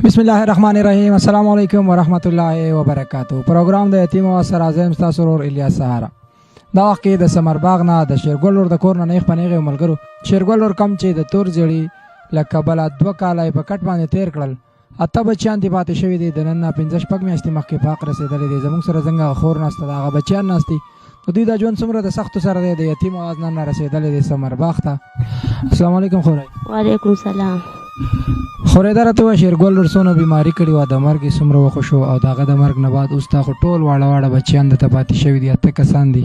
بسم الله الرحمن الرحیم. السلام علیکم ورحمت الله وبرکاتو. پروګرام د یتیم او سر اعظم تاسو ورور الیاس سهارا. دا وخت کې د سمر باغ نه د شیرګل ور د کور نه نیغ پنیغه ملګرو شیرګل ور کم چې د تور زیړی لکه بل 2 کاله په کټ باندې تیر کړل. اته بچیان دی پاتې شوی دی د نن 15 پک میاشتې مخکې پاک رسیدلې دي. زموږ سره څنګه خور نسته دا بچیان نستي دوی د ژوند څومره د سختو سره دی د یتیم اواز نه رسیدلې دي سمر باغ ته. السلام علیکم خورای. وعلیکم السلام. خورای ته شیرګل ورسونه بیماری کړي و د مرګ سمره وخښو او داغه د مرګ نه بعد اوس تا ټول واړه بچیان د تپاتې شوی دي. اته کسان دي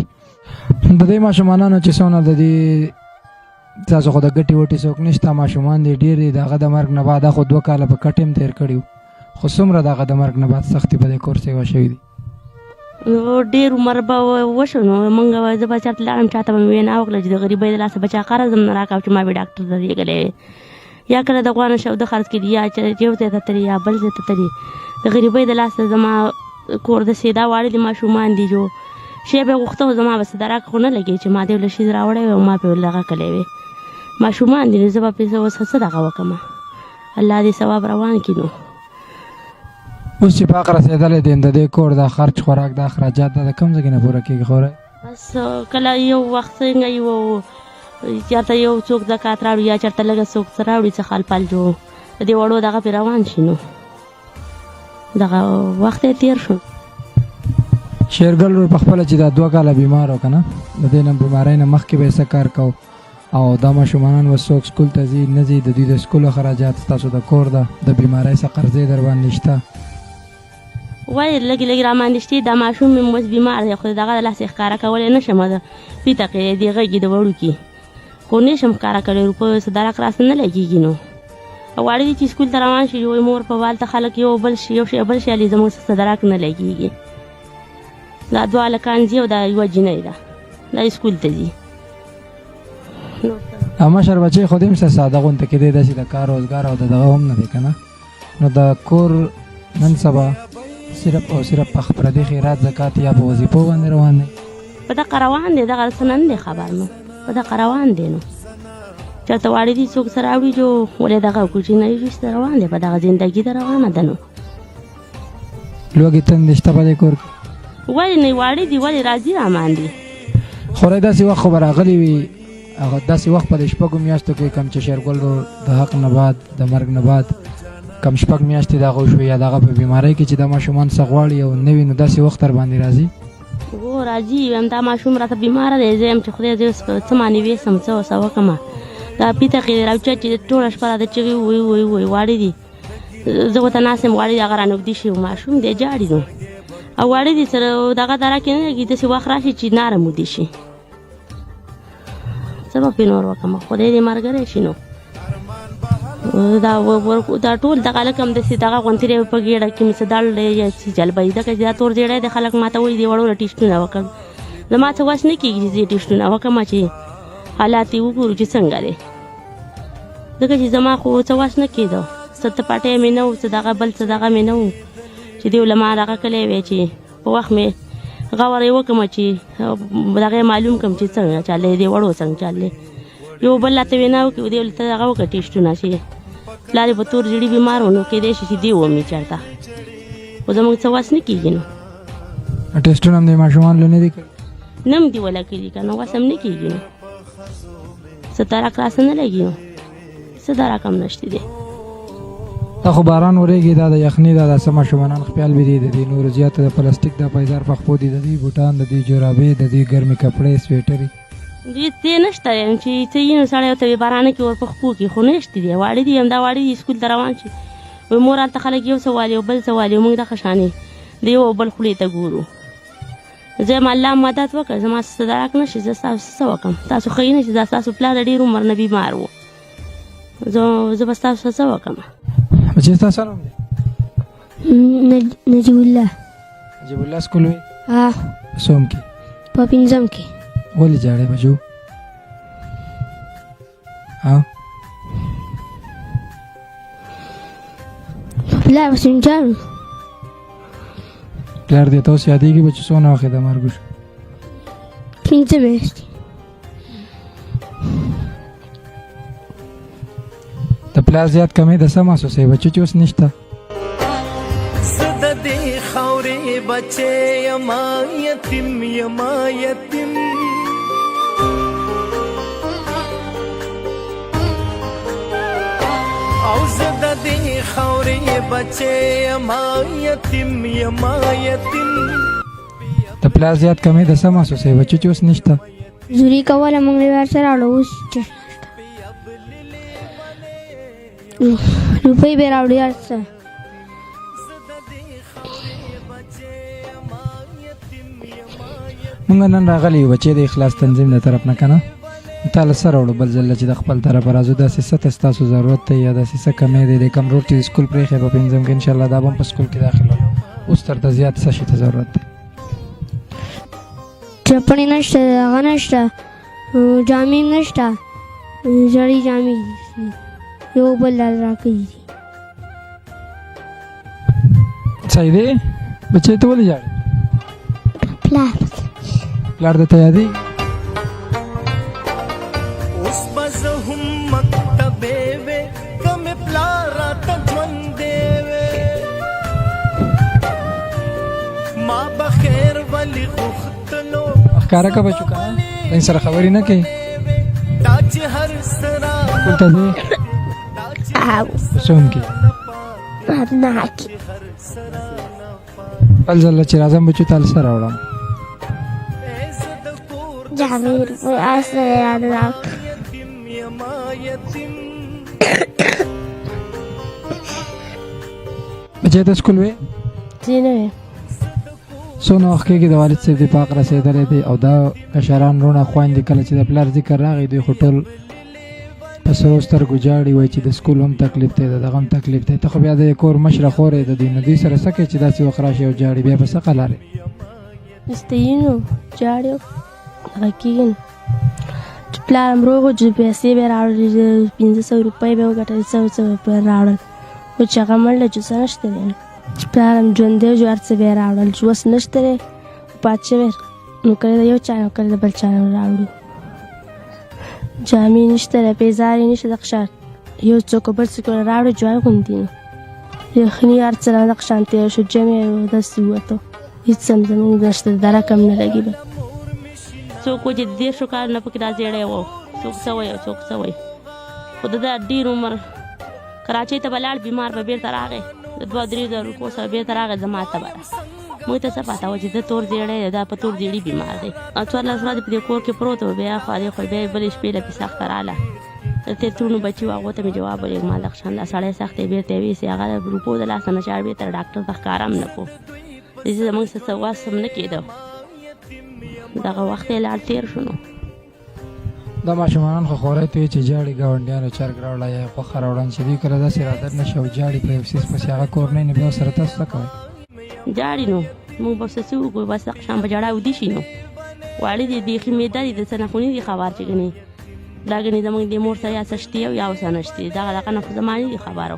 د دې ماشومانانو چې څونه د دې تاسو خو د ګټي وټي څوک نشته. ماشومان دي ډېر دي داغه د مرګ نه بعد خو 2 کاله په کټیم تیر کړیو خو څومره داغه د مرګ نه بعد سختي په دې کور سیوا شوی دي. ډېر عمر به وشو نو موږ زه به چاته لاړم چاته به مې وینا وکړه چې د غریبۍ د لاسه بچا قرض هم نه راکاو چې ما به ډاکټر ته لېږلی یا کله د غوا نشه او د خرڅ کړي یا یو ځای ته تلي یا بل ځای ته تلي. د غریبۍ د لاسه زما کور د سیدا واړه دي ماشومان دي جو شی به غوښته زما بس دراک خو نه لګي چې ما دې له شي راوړی او ما په لغه کلی وي ماشومان دي زه به پیسې اوس څه دغه وکم الله دې ثواب روان کینو. اوس چې پاک رسېدلې دي د دې کور د خرچ خوراک د اخراجات د کم ځای نه پوره کیږي خورای. بس کله یو وخت څنګه یو چېرته یو څوک زکات راوړي یا چېرته لږه څوک څه راوړي څه خال پال جو د دې وړو دغه پې روان شي نو دغه وخت یې تېر شو. شیرګل ور پخپله چې دا 2 کاله بیمار و که نه د دې نه بیمارۍ نه مخکې به یې څه کار کو او دا ماشومانان به څوک سکول ته ځي نه ځي د دوی د سکول اخراجات ستاسو د کور ده د بیمارۍ څه قرضې در باندې شته وایي لږې لږې راباندې شتې دا ماشوم مې اوس بیمار دی خو د دغه د لاسې ښکاره کولی نه شم د پیتقې د غږې د وړوکي خو نه شم ښکاره کولی روپیو صدراک راسه نه لګېږي نو غواړي دي چې سکول ته روان شي وایي مور په والته خلک یو بل شي یو شی بل شي علي زموږ صدراک نه لګېږي. دا 2 هلکان ځي او دا یوه جینۍ ده دا سکول ته ځي. مشر بچی خو دې هم څه ساده غونته کېدی داسې د کار روزګار او د دغه هم نه دی که نه نو د کور نن سبا صرف او صرف په پردي خیرات زکات یا په وظیفو باندې روان دی. په دغه روان دی دغه څه نه دی خبر نو په دغه روان دی نو چېرته واړه دي څوک سره راوړي جو ولې دغه کوچنی ویسته روان دی په دغه زندګي ته روانه ده نو. لوږې تندې شته په دې کور کې ولې نه واړه دي ولې راځي رامان دي. خورای داسې وخت خو به راغلی وي هغه داسې وخت په د 6 میاشتو کې کم چې شیرګل د حق نه بعد د مرګ نه بعد کم 6 میاشتې دغه وشوې یا دغه په بیمارۍ کې چې د ماشومان څه غواړي او نه وي نو داسې وخت در باندې راځي. هو راځي همدا ماشوم راته بیماره دی زه یم چې خدای زه څه معنی ویسم څه وکړم دا پیتقې راوچه چې ټوله شپه راته چغې وی واړې دي زه ورته ناست یم غواړي هغه رانږدې شي ماشوم دی جاړي نو او واړه دي سره دغه دره کې نه لګي داسې وخت راشي چې نرم ودي شي څه به پرې نور وکړم خدای دې ملګری شي نو. دا ټول دغه هلک هم داسې دغه غونتې دی په ګېډه کې مې څه دړ دی یا څه جلبه ځکه چې دا تور زیړی دی خلک ما ته وایي دې وړو له ټېسټونه وکړ زما څه وس نه کېږي چې زه ټېسټونه وکړم چې حالات یې وګورو چې څنګه دی ځکه چې زما خو څه وس نه کېده څه ته پټی مې نه و څه دغه بل څه دغه مې نه و چې دیو له ما دغه کلی وی چې په وخت مې غور یې وکړم چې دغه یې معلوم کړم چې څنګه چلې دې وړو څنګه چلې یو بل راته وینا وکړي دیو ته دغه وکړه ټېسټونه چې پلار یې په تور زیړي بیمار و نو کېدای شي چې دی ومي چېرته خو زموږ څه وس نه کېږي نو ټېسټونه هم د ماشومان له نه دي کړي نه هم دي وله کړي که نو وس هم نه کېږي نو څه تراک راسه نه لګي نو څه دراک هم نشته دی. دا خو باران ورېږي دا د یخني دا څه ماشومانان خپل وي دي د دې نورو زیاته د پلاستیک د پایزار پخپو دي د دې بوټان د دې جورابې د دې ګرمې کپړې سویټرې دوی څه نشته چې څه یې نو سړی ورته وي بارانه کې ور په خپو کې خو نشته دی واړه دي همدا واړه دي سکول ته روان شي وایي مور هلته خلک یو څه والي او بل څه والي موږ دغه شانې د یو او بل خولې ته ګورو. زه یم الله مدد وکړه زما صدراک نه شي زه ستاسو څه وکړم تاسو ښه نه شي دا ستاسو پلار د ډېر عمر نه بیمار و زه به ستاسو څه وکړم. بچی ستا څه نوم دی؟ نجیب الله. نجیب الله سکول وی؟ څوم کې؟ په 5م کې. ولې جاړې بچو؟ پلار حسین جان پلار دې ته اوس یادېږي بچو څونه وخت د مرګ وشو؟ 5 میاشتې. د پلار زیات کمی د څه محسوسوي بچو چې اوس نشته؟ زد دې خاورې بچې یما یتیم یما یتیم او زد دې خاورې بچې یما یتیم یما یتیم د پلار زیات کمی د څه محسوسوي بچو چې اوس نشته زوري کوله موږ یې ورسره راوړو اوس چې روپۍ به یې راوړي هر څه مونږ نن راغلي یو بچې د اخلاص تنظیم د طرف نه که نه تا له څه راوړو بل ځل چې د خپل طرفه راځو داسې څه ته ستاسو ضرورت دی یا داسې څه کمی دی د کوم روډ چې د سکول پرېښی په پنځم کې انشاءالله دا به هم په سکول کې داخله اوس ترته زیات څه شي ته ضرورت دی چپړې نشته هغه نشته جامې نشته زړې جامې یو بل راکوي صحیح دی بچې ته ولې ژاړې پلار پلار درته یادېږي اوس به زه هم مکتبې وې که مې پلار راته ژوندې وې ما به خیر ولې غوښتلو ښکاره که بچو که نه دې سره خبرې نه کوي دا چې هر سره سکول ته ځې او څوم کې نه کې بل ځل چې راځم بچو تا له څه راوړم جامې روپۍ هر څه یاد راک یما یتیم بچې ته سکول وې ځې نه وې څونه وخت کېږي د والد صاحب د پاک رسېدلی دی او دا کشران وروڼه خویندې کله چې د پلار ذکر راغی دوی خو ټول په سرو سترګو جاړي وایي چې د سکول هم تکلیف دی د دغه هم تکلیف دی ته خو بیا د کور مشره خور یې د دوی نو دوی سره څه کوې چې داسې وخت راشي او جاړي بیا په څه قلارې استینو جاړو هغه کېږي نو چې پلار هم روغ و چې پیسې به یې راوړلې 500 روپۍ به یې وګټلې 100 روپۍ راوړل خو چې هغه مړ دی چې څه نشته دی نو چې پلار هم ژوندی و هر څه به یې راوړل چې اوس نشته دی پات شوی نو کله د یو چا نه کله د بل چا نه راوړو جامې نشته دی پیزارې نشته دغه شان یو څوک بل څوک راوړي جوای غوندې نو یخني هر څه را دغه شان تېر شو جمع یې داسې ووتو هېڅ هم زموږ نشته د رقم نه لګي به څوک و چې د 10 کالو نه پکې را زیړی و څوک څه وایي او څوک څه وایي خو د ده ډېر عمر کراچۍ ته به لاړ بیمار به بېرته راغی د 2-3 روپو سره بېرته راغی زما ته به موږ ته څه پته وه چې ده تور زیړی دی دا په تور زیړي بیمار دی او 14 ورځې په دې کور کې پروت و بیا خوا دې خوا بیا یې بلې شپې لپې سخته راغله د تېرتونو بچي و هغو ته مې جواب ولېږ ما دغه شان دا سړی سخت دی بېرته یې ویسې هغه د روپو د لاسه نه چاړ بېرته ډاکټر ته ښکاره هم نه کړو داسې زموږ څه وس هم نه کېده دغه وخت یې لاړ تېر شو نو دا ماشومان خو خورۍ ته وي چې جاړي ګاونډیانو چرګ راوړه یا غوښه راوړه چې دوی کله داسې رادر نه شي او جاړي په یو څیز پسې هغه کور نه وي نو بیا ورسره تاسو څه کوئ جاړي نو موږ به څه وکړو بس دغه شان به ژړا ودي شي نو واړه دي بیخي معده دي د څه نه خو نه دي خبر چې ګنې دا ګنې زموږ د مور سره یا څه شتې او یا اوسه نه شتې دغه نه خو زما نه دي خبره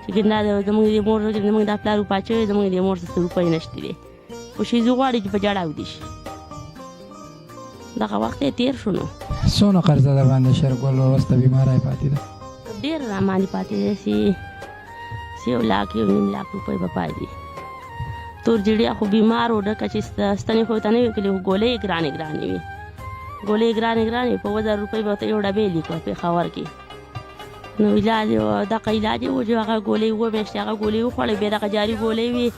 چې ګنې دا زموږ د مور زموږ دا پلار وپاچوي زموږ د مور څه روپۍ نه شتې دي خو ښځې غواړي چې په ژړا ودي شي دغه وخت یې تېر شو نو څونه قرضه در باندې شېرګل وروسته بیماره یې پاتې ده ډېر را باندې پاتې دی چې 1 لاک 1.5 لاک روپۍ به پاتې تور جیړیا خو بیمار و ډکه چې ستنې خو ته نه وي کړي خو ګولۍ یې ګرانې وي ګولۍ ګرانې په 1000 روپۍ به ورته یو ډبې لیکه پېښور کې نو علاج دغه علاج یې و چې هغه ګولۍ 2 میاشتې هغه ګولۍ وخوړې بیا دغه جاري ګولۍ وي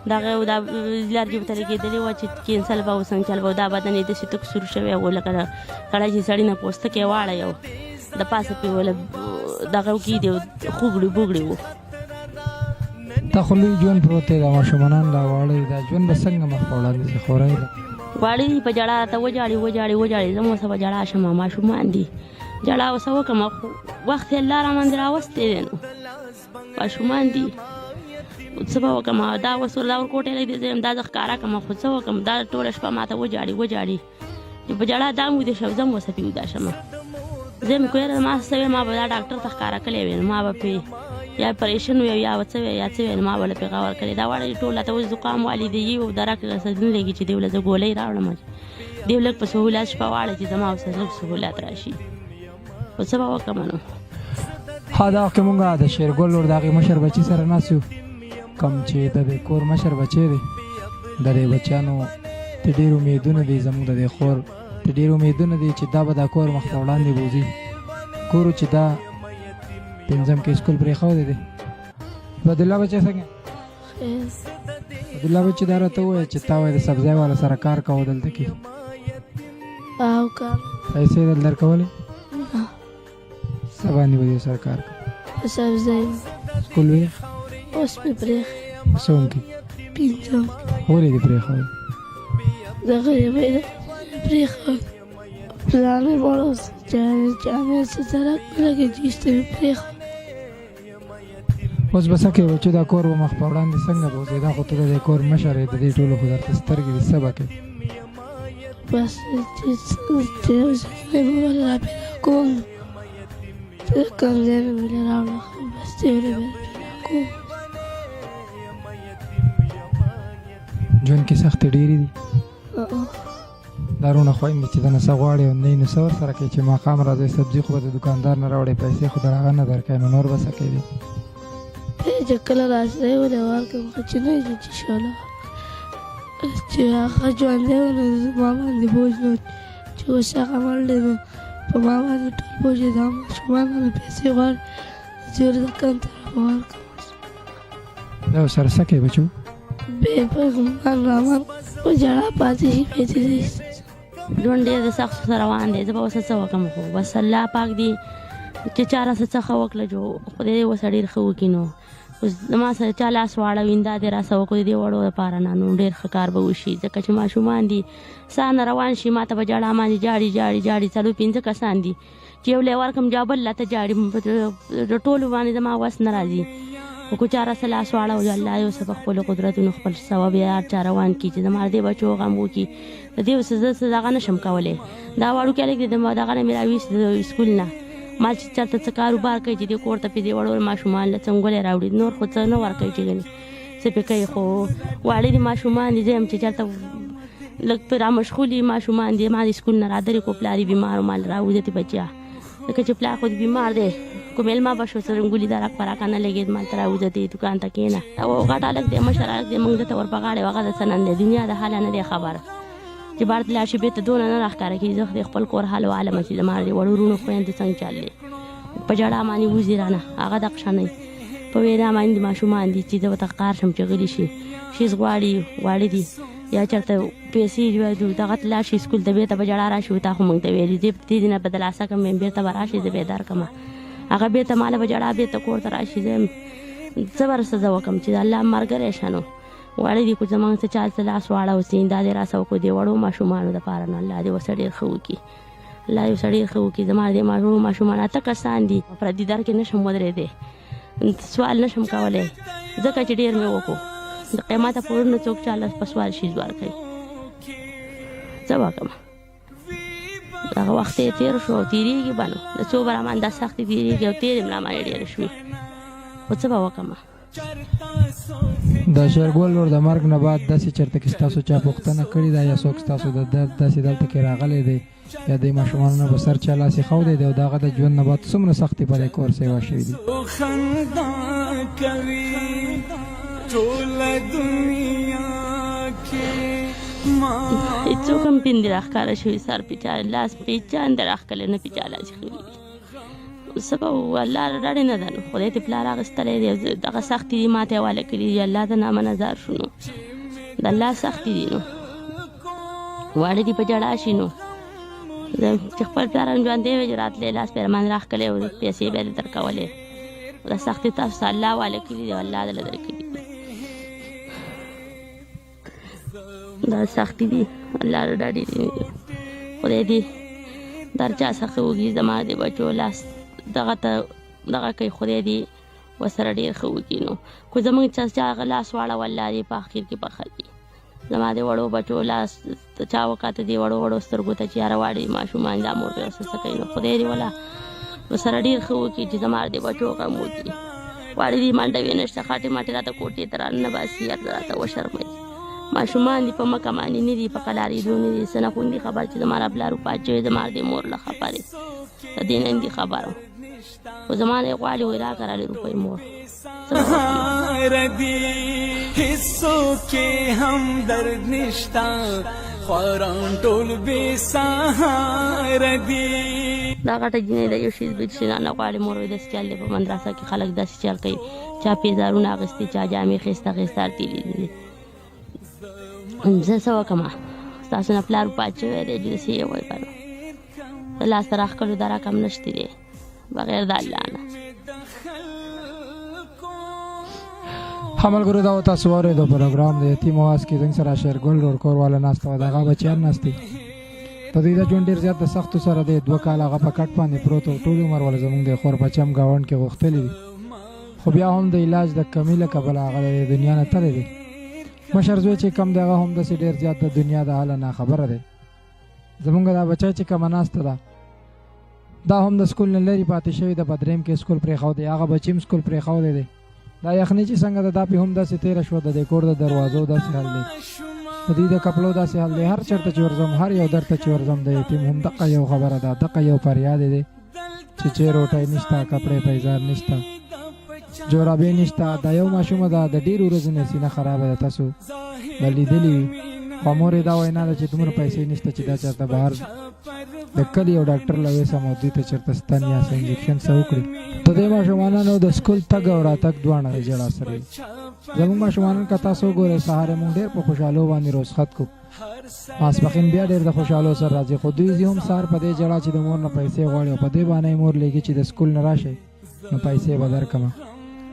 دغه دا الرجي ورته لګېدلې وه چې کینسل به و سنګچل به و دا بدن یې داسې تک سور شوی و لکه سړی چې سړي نه پوستکی واړی و د پاسه پې وله دغه کېدی و خوږړي بوږړي و تا خو لوی ژوند پروت دی دا ماشومانان لا واړه دا ژوند به څنګه مخ په وړاندې ځي خورۍ ده واړه دي په ژړا راته وژاړي زه مو څه به ژړا شم ماشومان دي ژړا اوسه وکړم خو وخت یې الله راباندې راوستی دی نو ماشومان دي څه به وکړم دا اوس وردا ورکوټې لګېدې زه یم دا زه ښکاره کړم خو څه وکړم دا ټوله شپه ما ته وژاړي چې په ژړا دا مو ویده شم زه هم ورسه پې ویده شم زه یم کویره ما څه وی ما به دا ډاکټر ته ښکاره کړی وی نو ما به پې یا پریشن وی یا څه وی یا څه وی ما به له پې غور کړی دا واړه ټول راته اوس زکام والي دی یو درک رسېدن لګي چې دی له زه ګولۍ راوړم دی لږ په سهولت شپه واړه چې زما اوس لږ سهولت راشي خو څه به وکړم نو ها دا وخت کې مونږ د شېرګل لور د هغې مشر بچي سره ناست یو کم چې د دې کور مشر بچی دی د دې بچیانو ته ډېر امیدونه دي زموږ د دې خور ته ډېر امیدونه دي چې دا به دا کور مخ ته وړاندې بوځي کور چې دا پنځم کې سکول پرېښودی دی بدله بچی څنګه بدله بچی دا راته ووایه چې تا وایي د سبزۍ والا سره کار کوو دلته کې او کار پیسې دل درکولې څه باندې به دې سره کار کوو سبزۍ سکول وې اوس مې پرېښی په څوم کې پنځم ولې دې پرېښودی د غریبۍ د پرېښود پلار مې مړ اوس جامې څه سرک نه لګېږي ایسته مې پرېښود اوس به څه کوې بچو دا کور به مخ په وړاندې څنګه بوځې دا خو ته د دې کور مشر یې د دې ټولو خو درته سترګې دي څه به کوې بس چې یو ځای مې ول راپیدا کوم چې کوم ځای مې ولې راوړه بس چې ولې مې راپیدا کوم ژوند کې سختې ډېرې دي دارونه خویندې چې دنه څه غواړې او نه یې نو څه ورسره کوې چې ماښام راځئ سبزي خو به د دوکاندار نه راوړې پیسې خو د هغه نه درکوې نو نور به څه کوې چې کله راځئ ولې ورکړم خو چې نه وي چې انشاءالله چې هغه ژوندی و نو ما باندې بوج نه چې اوس هغه مړ دی نو په ما باندې ټول بوج دی دا ماشومان نه پیسې غواړي چې ورته کم طرفه ورکړم دا ورسره څه کوې بچو بې پیغمان رامان په ژړا پاتې شي پیسې دی ژوند ډېر د سختو سره روان دی زه به اوس څه وکړم خو بس الله پاک دی چې چا راسه څه ښه وکړه جو خدای دې اوس ډېر ښه وکړي نو اوس زما سره چا لاس واړوي دا دې راسه وکړو د دې وړو دپاره نه نو ډېر ښه کار به وشي ځکه چې ماشومان دي ساه نه روان شي ما ته به ژړا باندې جاړي جاړي جاړي څلور پنځه کسان دي چې یو لی ورکړم جا بل لاته جاړي د ټولو باندې زما وس نه راځي خو که چا راسه لاس واړوي الله یو څه په خپلو قدرتونو خپل ثواب یې هر چا روان کړي چې زما د دې بچو غم وکړي د دې اوس زه څه دغه نه شم کولی دا وړوکی هلک دی دغه نه مې راویست د سکول نه ما چې چېرته څه کاروبار کوي چې دې کور ته پې دې وړو ماشومان له څنګلې راوړي نور خو څه نه ورکوي چې ګنې څه پې کوي خو واړه دي ماشومان دي زه یم چې چېرته لږ پې را مشغول ماشومان دي ما د سکول نه رادرې کو پلار یې بیمار و ما راوځتې بچیا ځکه چې پلار خو بیمار دی کو میلمه به شو څرنګولي دا راک پراکه نه لګېد مالته راوځتې دکان ته کښېنه او غټ هلک دی مشر هلک دی موږ دته ور په غاړې هغه د څه نن دی دنیا د حاله نه دی خبره چې بار ته لاړ شي بېرته دونه نه راښکاره کېږي زه خدای خپل کور حال و عالمه چې زما د وړو وروڼو خویندو څنګه چل دی په ژړا باندې وځي رانه هغه دغه شانی په وینا باندې ماشومان دي چې زه ورته ښکار شم چې غلي شي شیز غواړي واړه دي یا چېرته پیسې دغه ته لاړ شي سکول ته بېرته به ژړا راشي تا خو موږ ته ویلي دې دې نه به دلاسه کړم بېرته به راشي زه به یې درکړمه هغه بېرته ماله به ژړا بېرته کور ته راشي زه څه به ورسه زه وکړم چې د الله ملګری شه نو واړه دي خو زموږ څه چا څه لاس واړوسي دا دې راسه وکړو دې وړو ماشومانو دپاره نو الله دې ورسه ډېر ښه وکړي الله یو څه ډېر ښه وکړي زما دې ماشومان اته کسان دي پردي در کې نه شم ودرېدی سوال نه شم کولی ځکه چې ډېر مې وکړو د قیمته پورې نه څوک چاله په سوال شیز ورکوي څه وکړم هغه وخت یې تېر شو او تېرېږي به نو د څو به رامان دا سختې تېرېږي او تېرې مې رامانې ډېرې شوې خو څه به وکړم د شېرګل لور د مرګ نه بعد داسې چېرته کې ستاسو چا پوښتنه کړې ده یا څوک ستاسو د درد داسې دلته کې راغلی دی یا د ماشومانو نه به سر چا لاس ایښودی دی او د هغه د ژوند نه بعد څومره سختې په دې کور سیوا شوي دي هېڅوک هم پندې راښکاره شوي سر پې چا لاس پې چا نه دی راښکلی نه پې چا لاس ایښی وي څه به الله ډاډې نه ده نو خدای ته پلار اخیستلی دی دغه سختې دي ما ته یې حواله کړي دي الله ته نامه نظر شو نو د الله سختې دي نو واړه دي په ژړا شي نو چې خپل پلار هم ژوندی وی چې راتلی لاس پې رمان راښکلی او پیسې بیا دې درکولې دا سختې تاسو ته الله حواله کړي دي او الله دله درکړي دي دا سختې دي الله ډاډې دي خدای دې د هر چا څخه وکړي زما د بچو لاس دغه ته دغه کوي خدای دې ورسره ډېر ښه وکړي نو خو زموږ چې هغه لاس واړه والله دې په اخر کې پخه کړي زما د وړو بچو لاس چا وکاته دې وړو وړو سترګو ته چې یاره واړې ماشومان دا مور پې څه کوي نو خدای دې ولا ورسره ډېر ښه وکړي چې زما د بچو غم وکړي واړې دې منډوې نشته خاټې ماټې راته کوټې ته رانه باسي راته وشرموي ماشومان دي په مکه باندې نه دي په قلارېدو نه دي څه نه خوندي خبر چې زما را پلار وفات شوی زما د مور له خفه دی د دې نه دي خبره خو زما نه یې غواړي وایي راکړه روپۍ مور څه ردی حصوں کے ہمدرد نشتا خواران ټول بے سہارا دی. دا غټه جنۍ د یو شي چې نه غواړي مور وي داسې چل دی په مدرسه کې خلک داسې چل کوي چا پیزارونه اخیستي چا جامې ښایسته ښایسته ارتیلي دي. زه څه وکړمه ستاسو نه پلار پات شوی دی چې داسې یې وایي پرو د لاسته راښکلو دا رقم نشتی دی بغیر د الله نه. ملګرو دا تاسو واورئ د پروګرام د یتیم اواز کې زموږ سره شیرګل ورور کورواله ناسته وه د هغه بچیان ناست دي. د دوی دا ژوند ډېر زیات د سختو سره دی. 2 کاله هغه په کټ باندې پروت او ټول عمر ول زموږ د خور بچم ګاونډ کې غوښتلي دي خو بیا هم د علاج د کمي له کبله هغه د دنیا نه تللی دی. مشر زوی چې کم دی هغه هم داسې ډېر زیات د دنیا د حاله ناخبره دی. زموږ دا بچی چې کومه ناسته ده دا هم د سکول نه لرې پاتې شوي ده. په دریم کې سکول پرېښودی هغه بچي هم سکول پرېښودی دی. دا یخني چې څنګه ده دا پې هم داسې تېره شوه د دې کور د دروازو داسې حل دی د دوی د کپړو داسې حل دی. هر چېرته چې ورځم هر یو در ته چې ورځم د یتیم هم دقه یو خبره ده دقه یو فریاد دی چې چې روټۍ نشته کپړې پیزار نشته جورابې نشته. دا یو ماشومه ده د ډېرو ورځو نه سینه خرابه ده تاسو به لیدلي وي خو مور یې دا وینا ده چې دومره پیسې نشته چې دا چېرته بهر د کلي یو ډاکټر له ویسم او دوی ته چېرته ستن یا څه انجکشن څه وکړي. د دې ماشومانانو د سکول تګ او راتګ دواړه د ژړا سره وي. زموږ ماشومانان که تاسو وګورئ سهار یې مونږ ډېر په خوشحالو باندې روزخط کړو ماسپښین بیا ډېر د خوشحالو سره راځي خو دوی هم سهار په دې ژړا چې د مور نه پیسې غواړي او په دې باندې یې مور لیکي چې د سکول نه راشئ نو پیسې به درکړمه.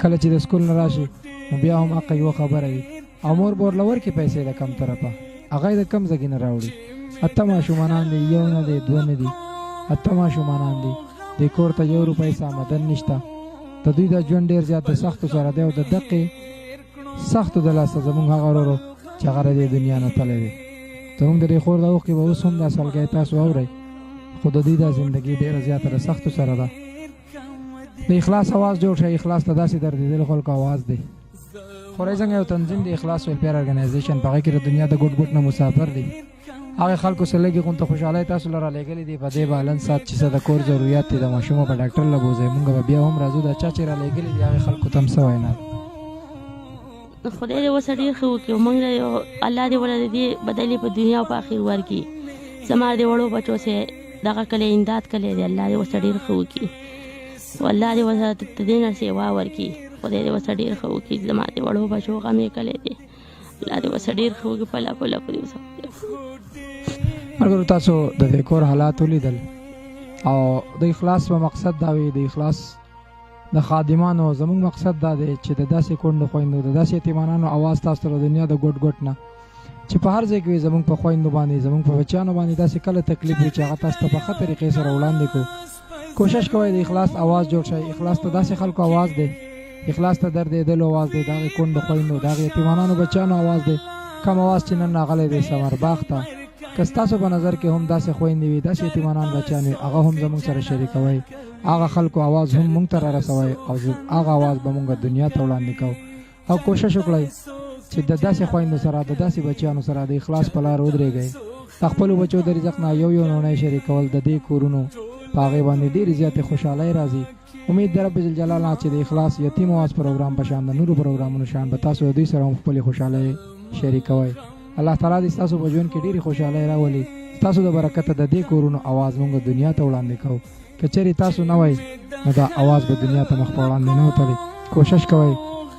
کله چې د سکول نه راشي نو بیا هم حق یوه خبره وي او مور به ورله ورکړي پیسې د کم طرفه هغه یې د کم ځای نه راوړي. 8 ماشومانان دي یو نه دی 2 نه دي 8 ماشومانان دي د کور ته 1 روپۍ سامدن نشته. د دوی دا ژوند ډېر زیات د سختو سره دی او د دقې سختو د لاسه زموږ هغه ورورو چې هغه د دنیا نه تللی دی. زموږ د دې خور د اوښکې به اوس هم دا سلګی تاسو اورئ خو د دوی دا زندګي ډېره زیاته د سختو سره ده. د اخلاص اواز جوړ شي. اخلاص ته داسې دردېدلو خلکو اواز دی. خورۍ څنګه یو تنظیم د اخلاص ویلفیر ارګنایزیشن په هغې کې د دنیا د ګوټ ګوټ نه مسافر دي. هغې خلکو سره لږې غونته خوشحالۍ تاسو له رالیږلي دي. په دې به لن سات چې څه د کور ضرورت دی د ماشومو په ډاکټر له بوځئ مونږ به بیا هم راځو. دا چا چې رالیږلي دي هغې خلکو ته هم څه وینا خدای دې ورسره ډېر ښه وکړي موږ له یو الله دې ورله د دې بدلې په دنیا او په آخر ورکړي. زما د وړو بچو سې دغه کلی امداد کلی دی الله دې ورسره ډېر ښه وکړي او الله دې ورسره د دې نه سیوا ورکړي. خدای دې ورسره ډېر ښه وکړي. زما د وړو بچو غم یې کلی دی الله دې ورسره ډېر ښه وکړي. په لاکو لاکو دې ورسره ملګرو تاسو د دې کور حالات ولیدل او د اخلاص په مقصد دا وي د اخلاص د خادمانو زموږ مقصد دا دی چې د داسې کونډو خویندو د داسې یتیمانانو اواز تاسو ته د دنیا د ګوټ ګوټ نه چې په هر ځای کې وي زموږ په خویندو باندې زموږ په بچیانو باندې داسې کله تکلیف وي چې هغه تاسو ته په ښه طریقې سره وړاندې کړو. کوشش کوئ د اخلاص اواز جوړ شئ. اخلاص ته داسې خلکو اواز دی اخلاص ته دردېدلو اواز دی د هغې کونډو خویندو د هغې یتیمانانو بچیانو اواز دی. کم اواز چې نن راغلی دی ثمرباغ ته که ستاسو په نظر کې هم داسې خویندې وي داسې یتیمانان بچیان وي هغه هم زموږ سره شریکوئ. هغه خلکو اواز هم موږ ته را رسوئ او هغه اواز به موږ دنیا ته وړاندې کوو او کوشش وکړئ چې د داسې خویندو سره د داسې بچیانو سره د اخلاص په لار ودرېږئ. د خپلو بچو د رزق نه یو نوڼی شریکول د دې کورونو په هغې باندې ډېرې زیاتې خوشحالۍ راځي. امید د رب جلجلاله نه چې د اخلاص یتیم اواز پروګرام په شان د نورو پروګرامونو شان به تاسو د دوی سره هم خپلې خوشحالۍ شریکوئ. الله تعالی دې ستاسو په ژوند کې ډېرې خوشحالۍ راولي. ستاسو د برکته د دې کورونو اواز موږ دنیا ته وړاندې کوو. که چېرې تاسو نه وئ نو دا اواز به دنیا ته مخ په وړاندې نه وتلی. کوشش کوئ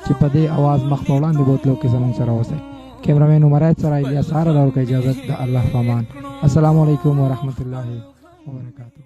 چې په دې اواز مخ په وړاندې بوتلو کې زموږ سره اوسئ. کیمرامین عمر عاید سره الیاس سهار راوړو که اجازت د الله په امان. السلام علیکم ورحمت الله وبرکاتہ.